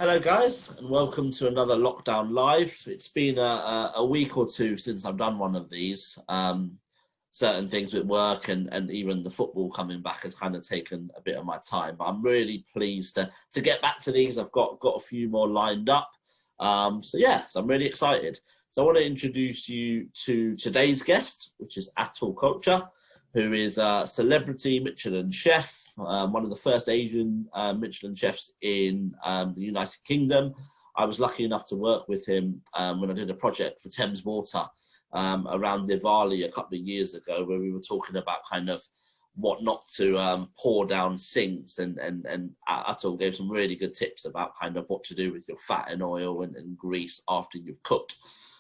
Hello, guys, and welcome to another Lockdown Live. It's been a week or two since I've done one of these. Certain things with work and even the football coming back has kind of taken a bit of my time. But I'm really pleased to get back to these. I've got a few more lined up. So I'm really excited. So I want to introduce you to today's guest, which is Atul Kochhar, who is a celebrity Michelin chef. One of the first Asian Michelin chefs in the United Kingdom. I was lucky enough to work with him when I did a project for Thames Water around Diwali a couple of years ago, where we were talking about kind of what not to pour down sinks, and Atul gave some really good tips about kind of what to do with your fat and oil and grease after you've cooked.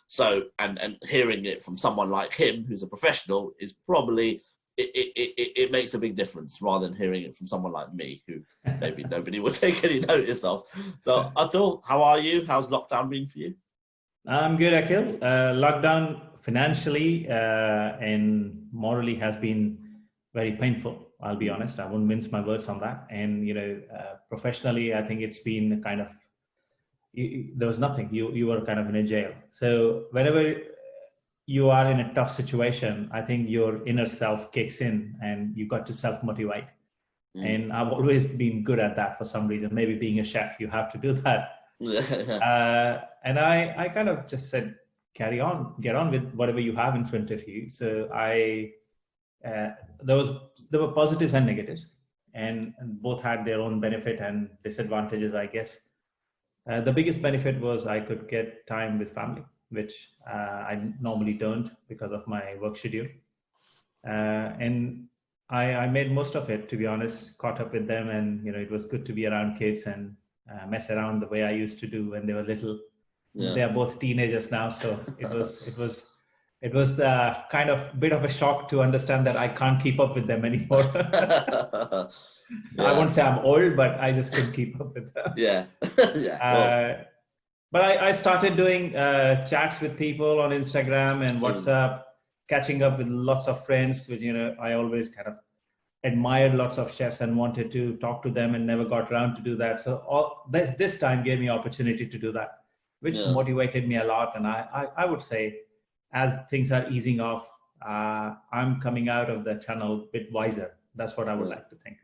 So, and hearing it from someone like him, who's a professional, is probably it makes a big difference rather than hearing it from someone like me, who maybe nobody will take any notice of. So, Atul, how are you? How's lockdown been for you? I'm good, Akhil. Lockdown financially and morally has been very painful. I'll be honest. I won't mince my words on that. And professionally, I think it's been kind of there was nothing. You were kind of in a jail. So whenever you are in a tough situation, I think your inner self kicks in and you got to self-motivate. And I've always been good at that for some reason. Maybe being a chef, you have to do that. And I kind of just said, carry on, get on with whatever you have in front of you. So there were positives and negatives, and both had their own benefit and disadvantages, I guess. The biggest benefit was I could get time with family, which I normally don't because of my work schedule. And I made most of it, to be honest, caught up with them. And, it was good to be around kids and mess around the way I used to do when they were little. Yeah. They are both teenagers now. So it was kind of a bit of a shock to understand that I can't keep up with them anymore. Yeah. I won't say I'm old, but I just couldn't keep up with them. Yeah. But I started doing chats with people on Instagram and WhatsApp, catching up with lots of friends. With I always kind of admired lots of chefs and wanted to talk to them and never got around to do that. So this time gave me opportunity to do that, which motivated me a lot. And I would say, as things are easing off, I'm coming out of the tunnel a bit wiser. That's what I would like to think.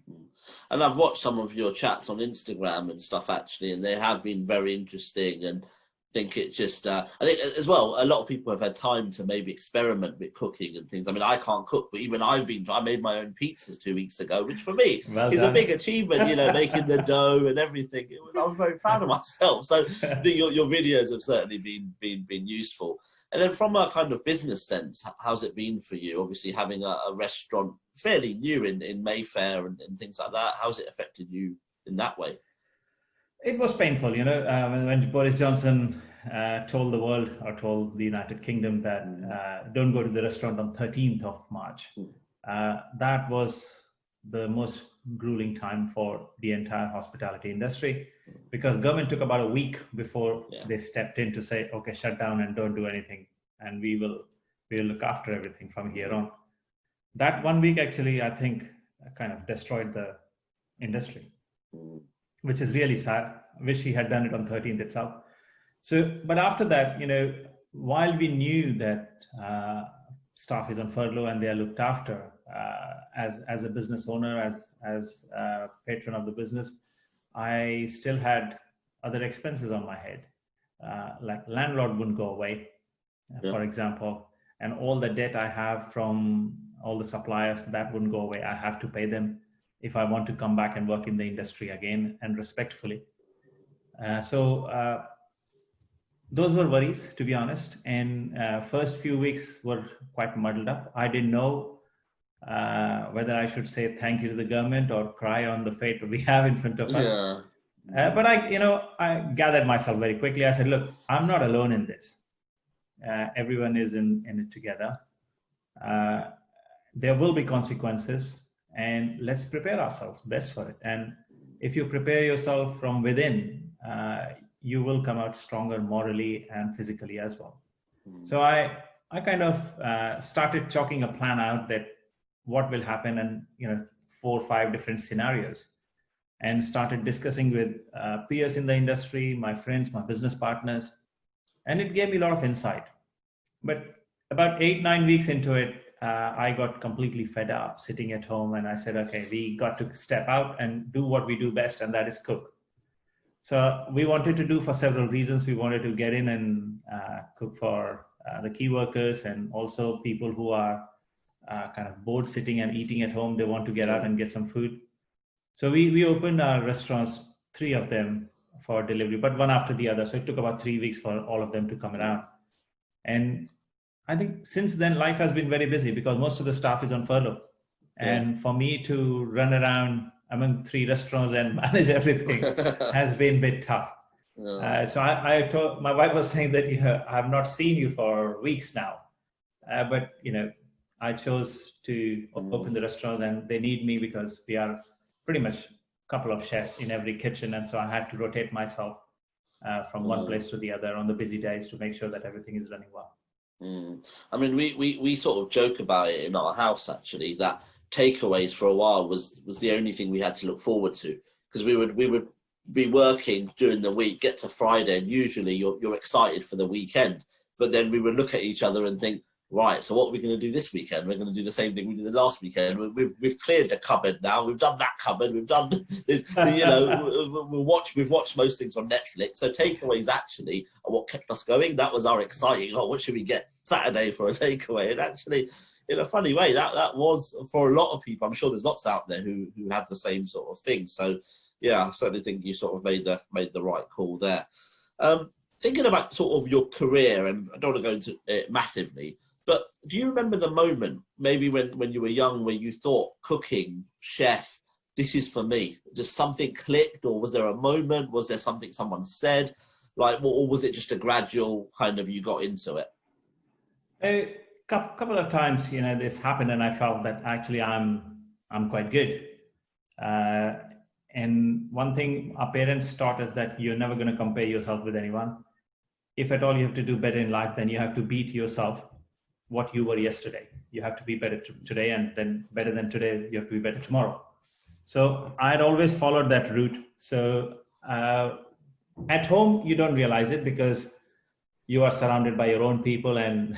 And I've watched some of your chats on Instagram and stuff, actually, and they have been very interesting. And I think it just, I think as well, a lot of people have had time to maybe experiment with cooking and things. I mean, I can't cook, but even I made my own pizzas 2 weeks ago, which for me is a big achievement, making the dough and everything. I was very proud of myself. So your videos have certainly been useful. And then from a kind of business sense, how's it been for you? Obviously, having a restaurant fairly new in Mayfair and things like that, how's it affected you in that way? It was painful, when Boris Johnson told the world or told the United Kingdom that don't go to the restaurant on 13th of March. That was the most grueling time for the entire hospitality industry, because government took about a week before they stepped in to say, okay, shut down and don't do anything, and we will look after everything from here on. That 1 week actually, I think, kind of destroyed the industry, which is really sad. I wish he had done it on 13th itself. So, but after that, while we knew that staff is on furlough and they are looked after, as a business owner, as a patron of the business, I still had other expenses on my head. Like landlord wouldn't go away, for example, and all the debt I have from all the suppliers, that wouldn't go away. I have to pay them if I want to come back and work in the industry again, and respectfully. So those were worries, to be honest. And first few weeks were quite muddled up. I didn't know whether I should say thank you to the government or cry on the fate that we have in front of us. But I gathered myself very quickly. I said, look, I'm not alone in this. Everyone is in it together. There will be consequences, and let's prepare ourselves best for it. And if you prepare yourself from within, you will come out stronger morally and physically as well. So I kind of started chalking a plan out that what will happen, and 4 or 5 different scenarios. and started discussing with peers in the industry, my friends, my business partners, and it gave me a lot of insight. But about 8-9 weeks into it, I got completely fed up sitting at home, and I said, okay, we got to step out and do what we do best, and that is cook. So we wanted to do for several reasons. We wanted to get in and cook for the key workers and also people who are kind of bored sitting and eating at home. They want to get out and get some food. So we opened our restaurants, 3 of them for delivery, but one after the other. So it took about 3 weeks for all of them to come around. And I think since then, life has been very busy because most of the staff is on furlough. And for me to run around among 3 restaurants and manage everything has been a bit tough. So I told, my wife was saying that, I have not seen you for weeks now. But, I chose to open the restaurants, and they need me because we are pretty much a couple of chefs in every kitchen. And so I had to rotate myself from one place to the other on the busy days to make sure that everything is running well. I mean, we sort of joke about it in our house, actually, that takeaways for a while was the only thing we had to look forward to, because we would be working during the week, get to Friday, and usually you're excited for the weekend, but then we would look at each other and think, right, so what are we going to do this weekend? We're going to do the same thing we did the last weekend. We've cleared the cupboard now. We've done that cupboard. We've done this, we've watched most things on Netflix. So takeaways actually are what kept us going. That was our exciting, what should we get Saturday for a takeaway? And actually, in a funny way, that was for a lot of people. I'm sure there's lots out there who had the same sort of thing. So yeah, I certainly think you sort of made the right call there. Thinking about sort of your career, and I don't want to go into it massively, but do you remember the moment, maybe when you were young, where you thought, cooking, chef, this is for me? Just something clicked, or was there a moment? Was there something someone said? Or was it just a gradual kind of, you got into it? A couple of times, this happened, and I felt that actually I'm quite good. And one thing our parents taught us, that you're never going to compare yourself with anyone. If at all you have to do better in life, then you have to beat yourself what you were yesterday. You have to be better today, and then better than today, you have to be better tomorrow. So I had always followed that route. So at home, you don't realize it because you are surrounded by your own people, and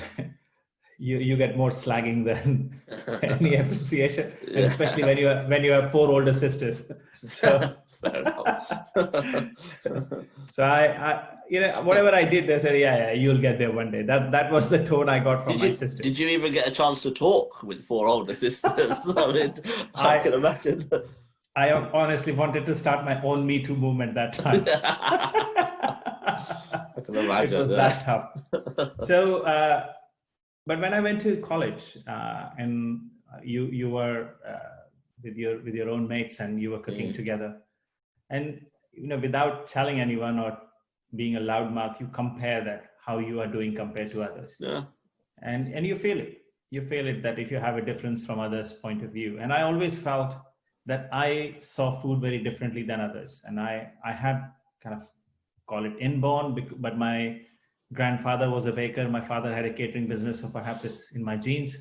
you get more slagging than any appreciation, and especially when you have 4 older sisters. So fair enough. So I whatever I did, they said, yeah, you'll get there one day. That was the tone I got from my sisters. Did you even get a chance to talk with 4 older sisters? I mean, I can imagine. I honestly wanted to start my own Me Too movement that time. I can imagine. It was that tough. So, but when I went to college, and you were with your own mates, and you were cooking together, and without telling anyone or being a loudmouth, you compare that how you are doing compared to others. Yeah. And you feel it. You feel it, that if you have a difference from others' point of view. And I always felt that I saw food very differently than others. And I had kind of, call it inborn, but my grandfather was a baker. My father had a catering business, so perhaps it's in my genes.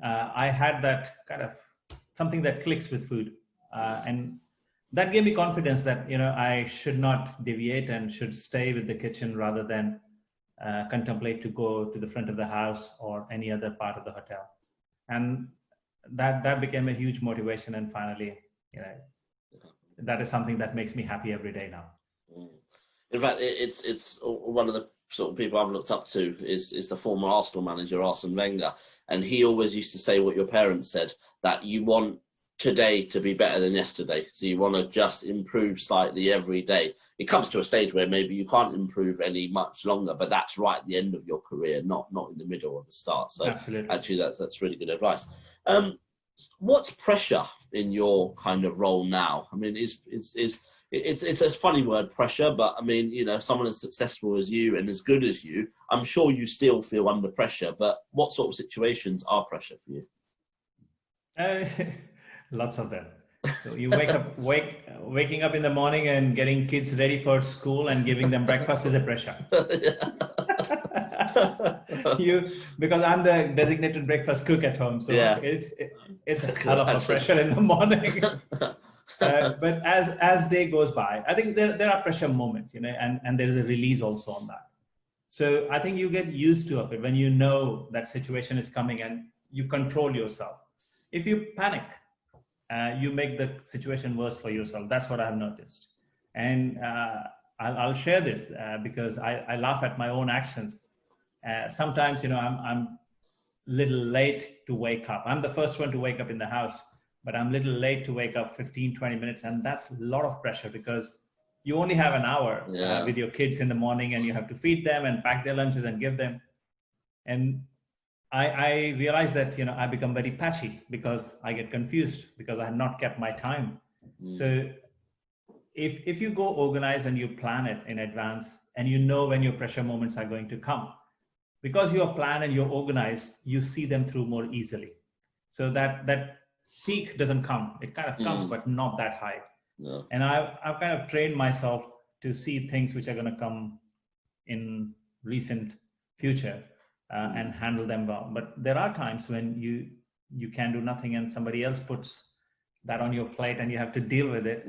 I had that kind of something that clicks with food. And that gave me confidence that, I should not deviate and should stay with the kitchen rather than contemplate to go to the front of the house or any other part of the hotel. And that became a huge motivation. And finally, that is something that makes me happy every day now. In fact, it's one of the sort of people I've looked up to is the former Arsenal manager, Arsene Wenger. And he always used to say what your parents said, that you want today to be better than yesterday. So you want to just improve slightly every day. It comes to a stage where maybe you can't improve any much longer, but that's right at the end of your career, not in the middle or the start. So absolutely. Actually, that's really good advice. What's pressure in your kind of role now? I mean, it's a funny word, pressure, but I mean, someone as successful as you and as good as you, I'm sure you still feel under pressure, but what sort of situations are pressure for you? Lots of them. So you waking up in the morning and getting kids ready for school and giving them breakfast is a pressure. Because I'm the designated breakfast cook at home, so it's a hell of a pressure in the morning. But as day goes by, I think there are pressure moments, and there is a release also on that. So I think you get used to it when you know that situation is coming and you control yourself. If you panic, you make the situation worse for yourself. That's what I've noticed. And I'll share this because I laugh at my own actions. Sometimes, I'm little late to wake up. I'm the first one to wake up in the house, but I'm little late to wake up 15, 20 minutes. And that's a lot of pressure because you only have an hour with your kids in the morning, and you have to feed them and pack their lunches and give them. And I realized that, I become very patchy because I get confused because I have not kept my time. So if you go organize and you plan it in advance and you know when your pressure moments are going to come, because you're planned and you're organized, you see them through more easily. So that peak doesn't come. It kind of comes, but not that high. Yeah. And I've kind of trained myself to see things which are going to come in recent future and handle them well. But there are times when you can do nothing and somebody else puts that on your plate and you have to deal with it.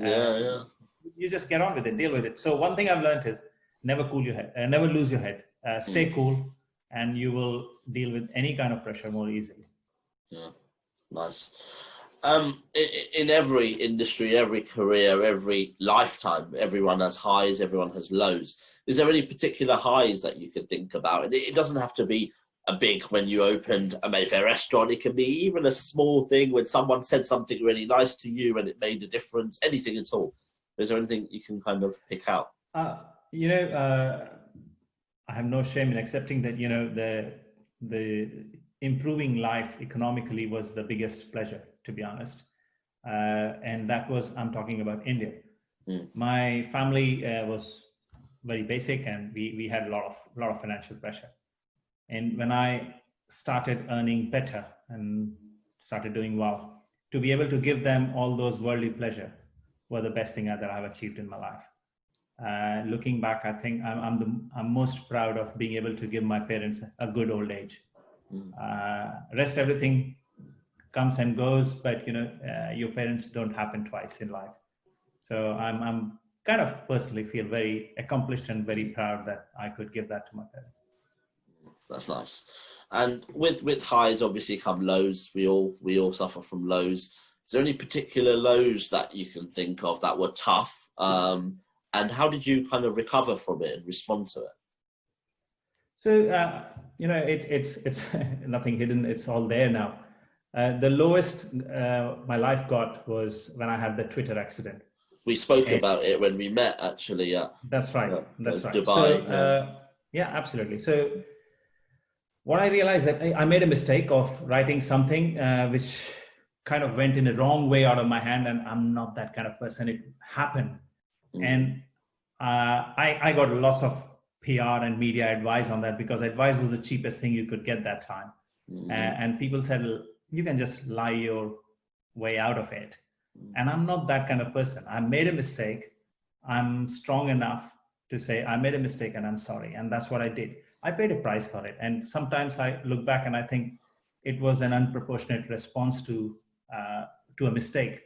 You just get on with it, deal with it. So one thing I've learned is never never lose your head. Stay cool, and you will deal with any kind of pressure more easily. Yeah, nice. In every industry, every career, every lifetime, everyone has highs, everyone has lows. Is there any particular highs that you could think about? And it doesn't have to be a big, when you opened a Mayfair restaurant, it can be even a small thing when someone said something really nice to you and it made a difference, anything at all. Is there anything you can kind of pick out? I have no shame in accepting that, the improving life economically was the biggest pleasure, to be honest. And that was, I'm talking about India. My family was very basic, and we had a lot of financial pressure. And when I started earning better and started doing well, to be able to give them all those worldly pleasure were the best thing that I've achieved in my life. Looking back, I think I'm most proud of being able to give my parents a good old age. Rest everything comes and goes, but your parents don't happen twice in life. So I'm kind of personally feel very accomplished and very proud that I could give that to my parents. That's nice. And with highs obviously come lows. We all suffer from lows. Is there any particular lows that you can think of that were tough? And how did you kind of recover from it and respond to it? So it's nothing hidden. It's all there now. The lowest my life got was when I had the Twitter accident. We spoke about it when we met, actually. Yeah. That's right. That's right. Dubai. So, yeah, absolutely. So what I realized that I made a mistake of writing something which kind of went in a wrong way out of my hand, and I'm not that kind of person. It happened. And I got lots of PR and media advice on that, because advice was the cheapest thing you could get that time. And people said, you can just lie your way out of it. And I'm not that kind of person. I made a mistake. I'm strong enough to say I made a mistake and I'm sorry. And that's what I did. I paid a price for it. And sometimes I look back and I think it was an unproportionate response to a mistake.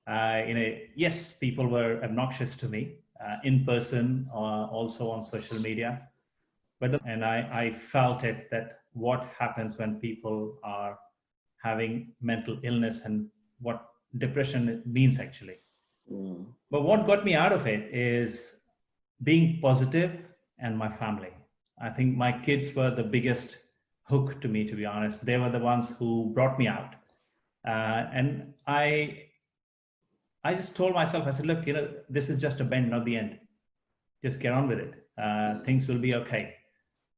Yes, people were obnoxious to me in person, also on social media. And I felt it, that what happens when people are having mental illness and what depression means actually. But what got me out of it is being positive and my family. I think my kids were the biggest hook to me, to be honest. They were the ones who brought me out. And I just told myself, I said, look, this is just a bend, not the end. Just get on with it. Things will be okay.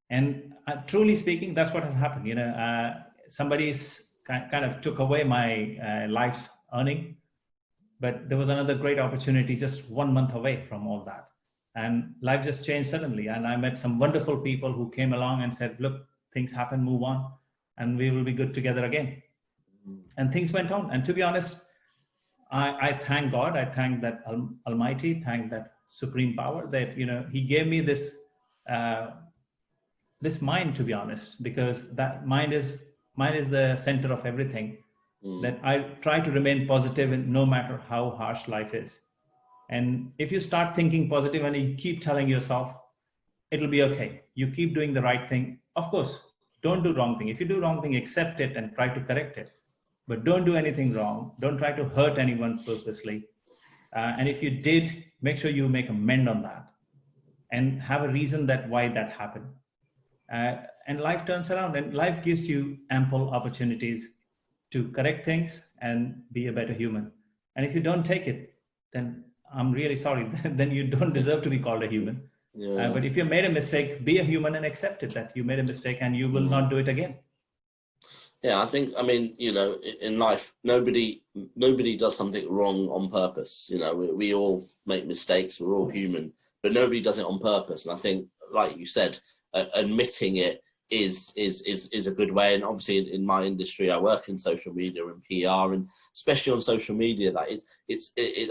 And truly speaking, that's what has happened. Somebody's kind of took away my life's earning, but there was another great opportunity just 1 month away from all that. And life just changed suddenly. And I met some wonderful people who came along and said, look, things happen, move on, and we will be good together again. And things went on. And to be honest, I thank God. I thank that Almighty, thank that supreme power that, he gave me this mind, to be honest, because that mind is the center of everything. that I try to remain positive and no matter how harsh life is. And if you start thinking positive and you keep telling yourself, it'll be okay. You keep doing the right thing. Of course, don't do wrong thing. If you do wrong thing, accept it and try to correct it. But don't do anything wrong. Don't try to hurt anyone purposely. And if you did, make sure you make amend on that and have a reason that why that happened. And life turns around, and life gives you ample opportunities to correct things and be a better human. And if you don't take it, then I'm really sorry. Then you don't deserve to be called a human. Yeah. But if you made a mistake, be a human and accept it, that you made a mistake and you will not do it again. Yeah, I mean, you know, in life, nobody does something wrong on purpose. You know, we all make mistakes. We're all human, but nobody does it on purpose. And I think, like you said, admitting it is a good way. And obviously, in my industry, I work in social media and PR, and especially on social media, that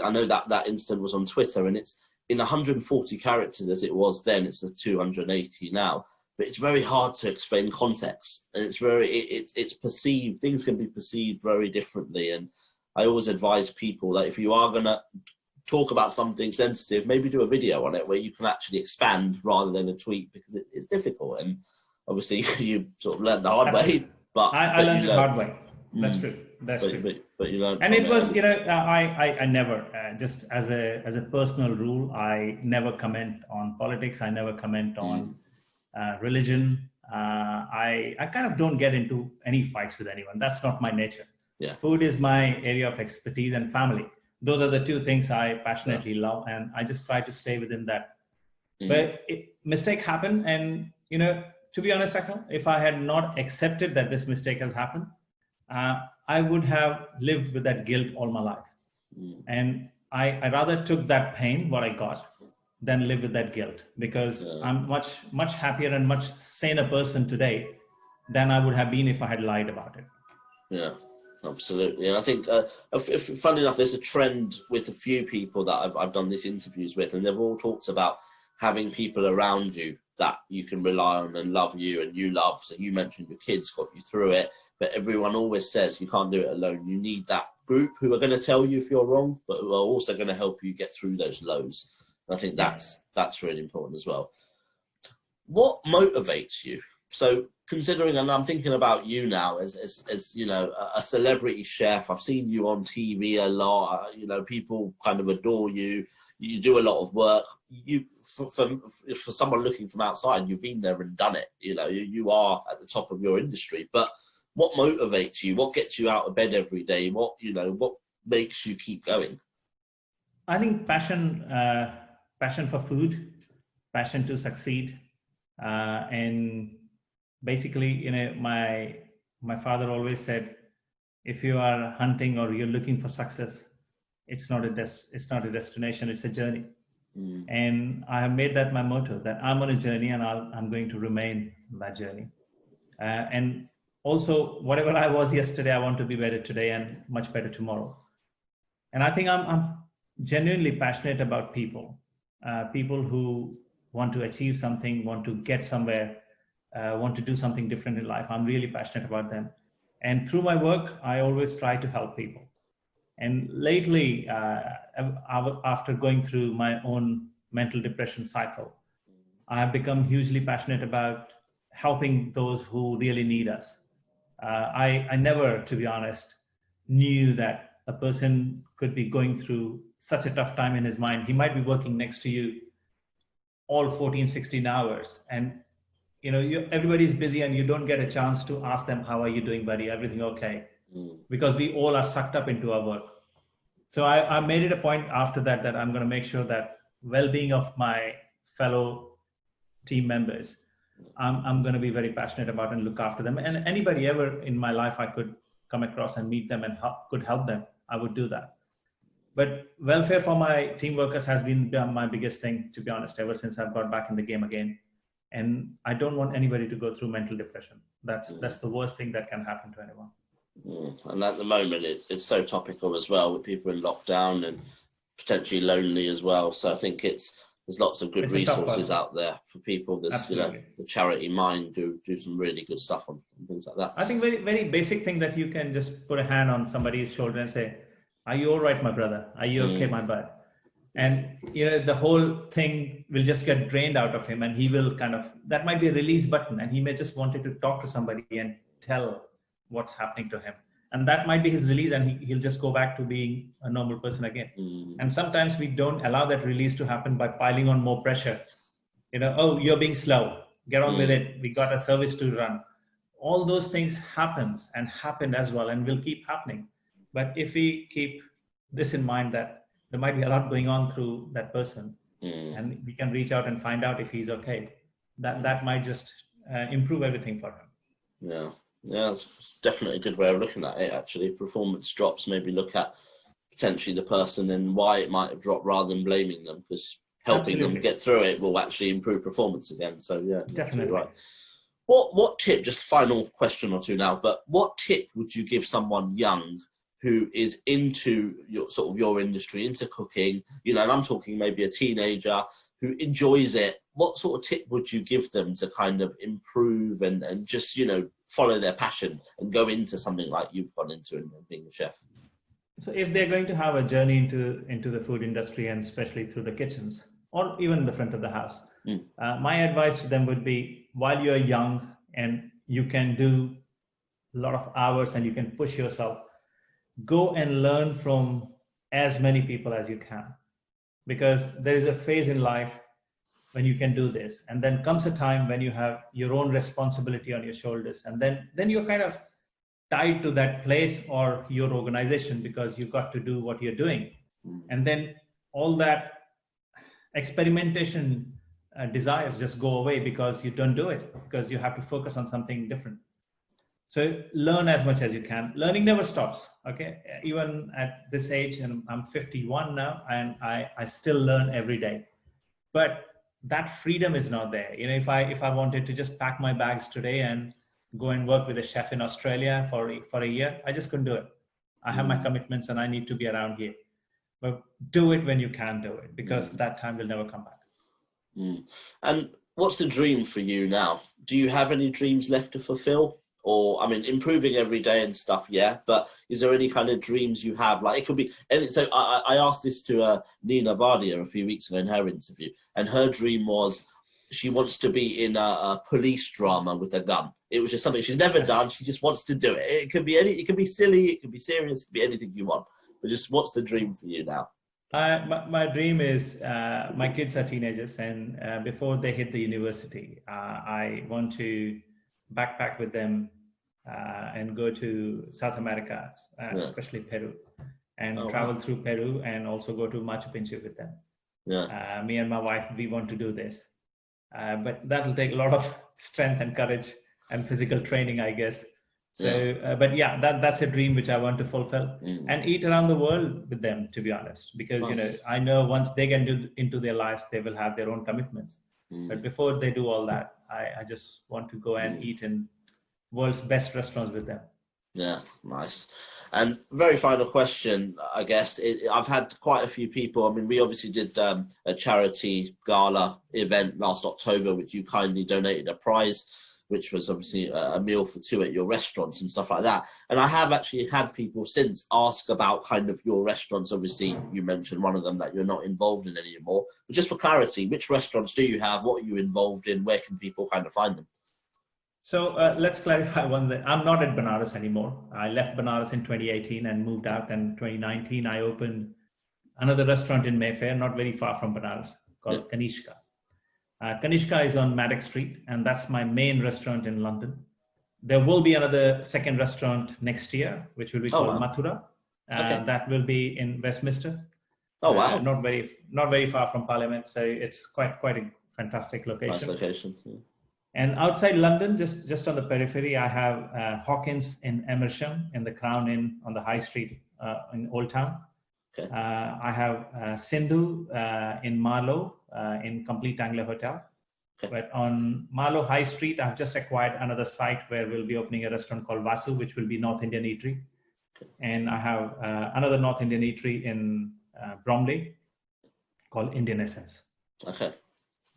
I know that incident was on Twitter, and it's in 140 characters as it was then. It's a 280 now. But it's very hard to explain context, and it's perceived. Things can be perceived very differently, and I always advise people that if you are going to talk about something sensitive, maybe do a video on it where you can actually expand rather than a tweet, because it's difficult. And obviously, you sort of learned the hard way. But I learned the hard way. That's true. That's true. But you learned. And it was, you know, I never just as a personal rule, I never comment on politics. I never comment on religion. I kind of don't get into any fights with anyone. That's not my nature. Yeah. Food is my area of expertise, and family. Those are the two things I passionately love, and I just try to stay within that. But mistake happened, and you know, to be honest, Akhil, if I had not accepted that this mistake has happened, I would have lived with that guilt all my life. And I rather took that pain, what I got, than live with that guilt, because I'm much happier and much saner person today than I would have been if I had lied about it. Yeah, absolutely. And I think, funny enough, there's a trend with a few people that I've done these interviews with, and they've all talked about having people around you that you can rely on and love you and you love. So you mentioned your kids got you through it, but everyone always says you can't do it alone. You need that group who are going to tell you if you're wrong, but who are also going to help you get through those lows. I think that's really important as well. What motivates you? So considering, and I'm thinking about you now as you know, a celebrity chef. I've seen you on TV a lot. You know, people kind of adore you. You do a lot of work. You, for someone looking from outside, you've been there and done it. You know, you are at the top of your industry. But what motivates you? What gets you out of bed every day? What makes you keep going? I think passion for food, passion to succeed, and basically, you know, my father always said, if you are hunting or you're looking for success, it's not a destination, it's a journey. And I have made that my motto, that I'm on a journey and I'm going to remain on that journey. And also, whatever I was yesterday, I want to be better today and much better tomorrow. And I think I'm genuinely passionate about people. People who want to achieve something, want to get somewhere, want to do something different in life. I'm really passionate about them. And through my work, I always try to help people. And lately, after going through my own mental depression cycle, I have become hugely passionate about helping those who really need us. I never, to be honest, knew that a person could be going through such a tough time in his mind. He might be working next to you all 14, 16 hours. And, you know, everybody's busy and you don't get a chance to ask them, how are you doing, buddy? Everything okay? Because we all are sucked up into our work. So I made it a point after that I'm going to make sure that well-being of my fellow team members, I'm going to be very passionate about and look after them. And anybody ever in my life I could come across and meet them and could help them, I would do that. But welfare for my team workers has been my biggest thing, to be honest, ever since I've got back in the game again. And I don't want anybody to go through mental depression. That's the worst thing that can happen to anyone. And at the moment, it's so topical as well, with people in lockdown and potentially lonely as well. So I think there's lots of good resources out there for people. There's, you know, the Charity Mind do some really good stuff on and things like that. I think very, very basic thing that you can just put a hand on somebody's shoulder and say, "Are you all right, my brother? Are you okay, my bud?" And the whole thing will just get drained out of him, and he will that might be a release button, and he may just wanted to talk to somebody and tell what's happening to him, and that might be his release, and he'll just go back to being a normal person again. And sometimes we don't allow that release to happen by piling on more pressure. Oh, you're being slow, get on with it, we got a service to run. All those things happen as well, and will keep happening. But if we keep this in mind, that there might be a lot going on through that person, and we can reach out and find out if he's okay, that might just improve everything for him. Yeah, that's definitely a good way of looking at it, actually. Performance drops, maybe look at potentially the person and why it might have dropped rather than blaming them, because helping them get through it will actually improve performance again. So yeah, definitely right. What tip, just final question or two now, but what tip would you give someone young who is into your industry, into cooking, and I'm talking maybe a teenager who enjoys it? What sort of tip would you give them to kind of improve and just, follow their passion and go into something like you've gone into and being a chef? So if they're going to have a journey into the food industry, and especially through the kitchens or even the front of the house, my advice to them would be, while you're young and you can do a lot of hours and you can push yourself, go and learn from as many people as you can, because there is a phase in life when you can do this, and then comes a time when you have your own responsibility on your shoulders, and then you're kind of tied to that place or your organization because you've got to do what you're doing, and then all that experimentation desires just go away because you don't do it, because you have to focus on something different. So learn as much as you can. Learning never stops. Okay, even at this age, and I'm 51 now, and I still learn every day. But that freedom is not there. If I wanted to just pack my bags today and go and work with a chef in Australia for a year, I just couldn't do it. I have my commitments and I need to be around here. But do it when you can do it, because that time will never come back. And what's the dream for you now? Do you have any dreams left to fulfill? Or, improving every day and stuff, yeah, but is there any kind of dreams you have? Like, it could be, and so I asked this to Nina Vardia a few weeks ago in her interview, and her dream was she wants to be in a police drama with a gun. It was just something she's never done. She just wants to do it. It could be it could be silly, it could be serious, it could be anything you want. But just, what's the dream for you now? My dream is, my kids are teenagers, and before they hit the university, I want to backpack with them and go to South America, especially Peru, and travel through Peru, and also go to Machu Picchu with them. Me and my wife, we want to do this, but that will take a lot of strength and courage and physical training, I guess. So, but yeah, that's a dream which I want to fulfill, and eat around the world with them, to be honest, because I know once they get into their lives, they will have their own commitments. But before they do all that, I just want to go and eat in world's best restaurants with them. Yeah, nice. And very final question, I guess. I've had quite a few people. We obviously did a charity gala event last October, which you kindly donated a prize, which was obviously a meal for two at your restaurants and stuff like that. And I have actually had people since ask about kind of your restaurants. Obviously, you mentioned one of them that you're not involved in anymore. But just for clarity, which restaurants do you have? What are you involved in? Where can people kind of find them? So let's clarify one thing. I'm not at Banaras anymore. I left Banaras in 2018 and moved out. And 2019, I opened another restaurant in Mayfair, not very far from Banaras, called Kanishka. Kanishka is on Maddox Street, and that's my main restaurant in London. There will be another second restaurant next year, which will be called Mathura. That will be in Westminster. Oh wow! Not very far from Parliament, so it's quite a fantastic location. Nice location. Yeah. And outside London, just on the periphery, I have Hawkins in Emersham, in the Crown Inn on the High Street in Old Town. Okay. I have Sindhu in Marlow in Complete Angler Hotel. Okay. But on Marlow High Street, I've just acquired another site where we'll be opening a restaurant called Vasu, which will be North Indian Eatery. Okay. And I have another North Indian Eatery in Bromley called Indian Essence. Okay.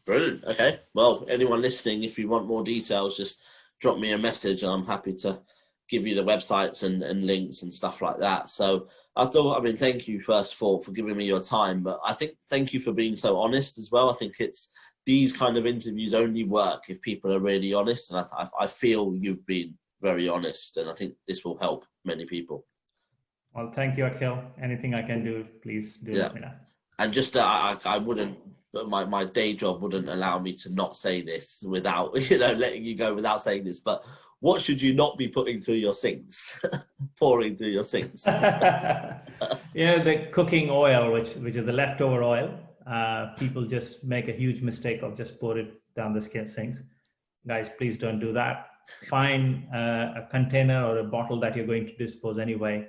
Brilliant. Okay. Well, anyone listening, if you want more details, just drop me a message, and I'm happy to give you the websites and links and stuff like that. So I mean, thank you first for giving me your time, but I think thank you for being so honest as well. I think these kind of interviews only work if people are really honest, and I feel you've been very honest, and I think this will help many people. Well, thank you, Akhil. Anything I can do, please do let me know. And just I wouldn't, my day job wouldn't allow me to not say this without, letting you go without saying this, but what should you not be putting through your sinks, pouring through your sinks? The cooking oil, which is the leftover oil, people just make a huge mistake of just pour it down the sinks. Guys, please don't do that. Find a container or a bottle that you're going to dispose anyway.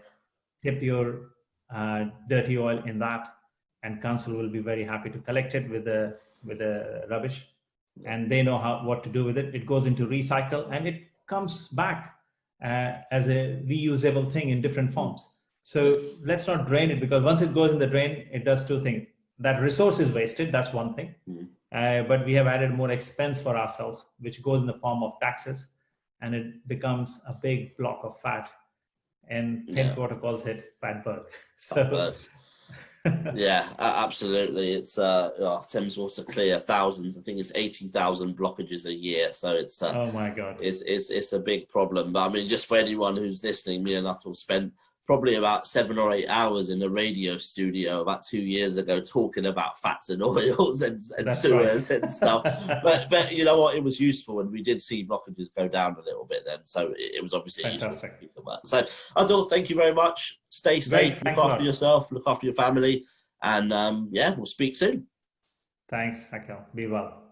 Tip your dirty oil in that, and council will be very happy to collect it with the rubbish, and they know what to do with it. It goes into recycle, and it comes back as a reusable thing in different forms. So let's not drain it, because once it goes in the drain, it does two things. That resource is wasted, that's one thing. But we have added more expense for ourselves, which goes in the form of taxes, and it becomes a big block of fat. And Thames Water calls it fat bird. So yeah, absolutely. It's Thames Water clear thousands. I think it's 80,000 blockages a year. So it's oh my God, it's a big problem. But I mean, just for anyone who's listening, me and Atul spent probably about 7 or 8 hours in a radio studio about 2 years ago talking about fats and oils and sewers and stuff. But you know what? It was useful, and we did see blockages go down a little bit then. So it was obviously fantastic. Useful. So Atul, thank you very much. Stay safe, look after yourself, look after your family, and we'll speak soon. Thanks, Akhil. Be well.